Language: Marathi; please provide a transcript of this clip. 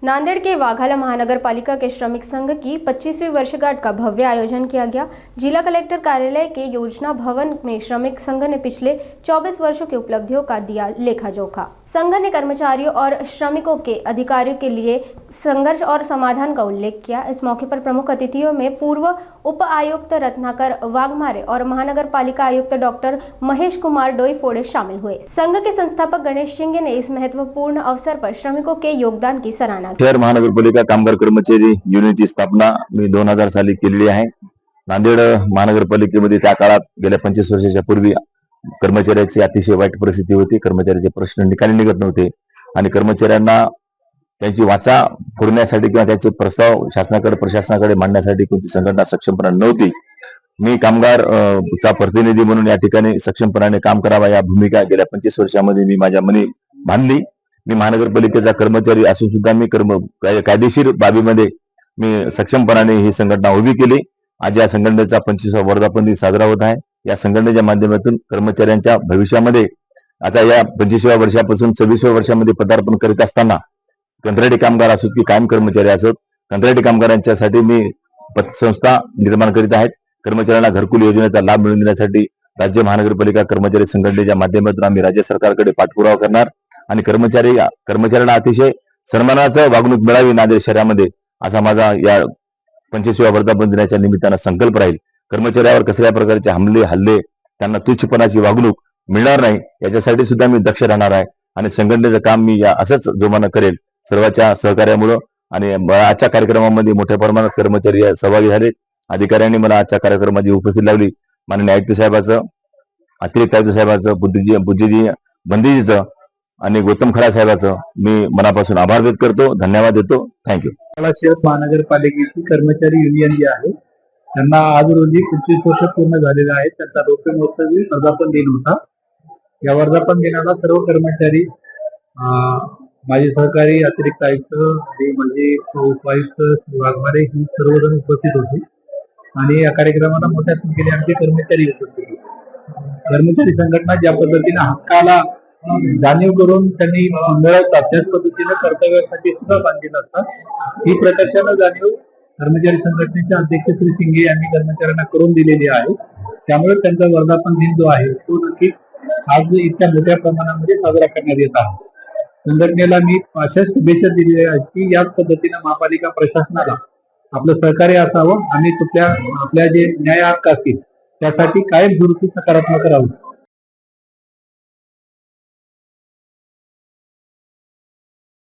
नांदेड़ के वाघाला महानगर पालिका के श्रमिक संघ की 25वीं वर्षगांठ का भव्य आयोजन किया गया। जिला कलेक्टर कार्यालय के योजना भवन में श्रमिक संघ ने पिछले 24 वर्षों की उपलब्धियों का दिया लेखा जोखा। संघ ने कर्मचारियों और श्रमिकों के अधिकारों के लिए संघर्ष और समाधान का उल्लेख किया। इस मौके पर प्रमुख अतिथियों में पूर्व उप आयुक्त रत्नाकर वाघमारे और महानगर पालिका आयुक्त डॉक्टर महेश कुमार डोईफोड़े शामिल हुए। संघ के संस्थापक गणेश सिंह ने इस महत्वपूर्ण अवसर पर श्रमिकों के योगदान की सराहना की। शहर महानगरपालिका कामगार कर्मचारी युनियनची स्थापना मी 2000 साली केलेली आहे। नांदेड महानगरपालिकेमध्ये त्या काळात गेल्या 25 वर्षाच्या पूर्वी कर्मचाऱ्याची अतिशय वाईट परिस्थिती होती। कर्मचाऱ्याचे प्रश्न निकाली निघत नव्हते आणि कर्मचाऱ्यांना त्यांची वाचा फोडण्यासाठी किंवा त्याचे प्रस्ताव शासनाकडे प्रशासनाकडे मांडण्यासाठी कोणती संघटना सक्षमपणे नव्हती। मी कामगार चा प्रतिनिधी म्हणून या ठिकाणी सक्षमपणाने काम करावा या भूमिका गेल्या 25 वर्षांमध्ये मी माझ्या मनी बांधली। मी महानगरपालिकेचा कर्मचारी असून सुद्धा मी कायदेशीर बाबीमध्ये मी सक्षमपणाने ही संघटना उभी केली। आज या संघटनेचा 25वा वर्धापन दिन साजरा होत आहे। या संघटनेच्या माध्यमातून कर्मचाऱ्यांच्या भविष्यामध्ये आता या 25व्या वर्षापासून 26व्या वर्षामध्ये पदार्पण करीत असताना कंत्राटी कामगार असोत की कायम कर्मचारी असोत, कंत्राटी कामगारांच्यासाठी मी पतसंस्था निर्माण करीत आहेत। कर्मचाऱ्यांना घरकुल योजनेचा लाभ मिळवून देण्यासाठी राज्य महानगरपालिका कर्मचारी संघटनेच्या माध्यमातून आम्ही राज्य सरकारकडे पाठपुरावा करणार आणि कर्मचाऱ्यांना अतिशय सन्मानाचं वागणूक मिळावी नांदेड शहरामध्ये असा माझा या 25व्या वर्धापन दिनाच्या निमित्तानं संकल्प राहील। कर्मचाऱ्यावर कसल्या प्रकारचे हल्ले त्यांना तुच्छपणाची वागणूक मिळणार नाही याच्यासाठी सुद्धा मी दक्ष राहणार आहे आणि संघटनेचं काम मी या असंच जोमानं करेल सर्वांच्या सहकार्यामुळे। आणि आजच्या कार्यक्रमामध्ये मोठ्या प्रमाणात कर्मचारी सहभागी झाले। अधिकाऱ्यांनी मला आजच्या कार्यक्रमाची उपस्थिती लावली। माननीय आयुक्त साहेबांचं, अतिरिक्त आयुक्त साहेबांचं, बुद्धिजी बंदीजीचं आणि गौतम खरा साहेबांचं मी मनापासून आभार व्यक्त करतो, धन्यवाद देतो। थँक्यू। शहर महानगरपालिकेची कर्मचारी युनियन जी आहे त्यांना आज रोजी 25 वर्ष पूर्ण झालेले आहेत। त्यांचा रौप्य महोत्सवी वर्धापन दिन होता। या वर्धापन दिनाला सर्व कर्मचारी, माझे सहकारी, अतिरिक्त आयुक्त आणि माझे उपायुक्त वाघमारे ही सर्वजण उपस्थित होते आणि या कार्यक्रमाला मोठ्या संख्येने आमचे कर्मचारी उपस्थित होते। कर्मचारी संघटना ज्या पद्धतीने हक्काला जाणीव करून त्यांनी मिळवतात त्याच पद्धतीने कर्तव्यासाठी सुद्धा बांधील असतात। ही प्रकर्षाने जाणीव कर्मचारी संघटनेचे अध्यक्ष श्री सिंगे यांनी कर्मचाऱ्यांना करून दिलेली आहे। त्यामुळे त्यांचा वर्धापन दिन जो आहे तो नक्की आज इतक्या मोठ्या प्रमाणामध्ये साजरा करण्यात येत आहे। संघटनेला मी अशा शुभेच्छा दिलेल्या आहेत की याच पद्धतीने महापालिका प्रशासनाला आपलं सहकार्य असावं आणि आपल्या जे न्याय हक्क असतील त्यासाठी कायम दुरुस्ती सकारात्मक राहू।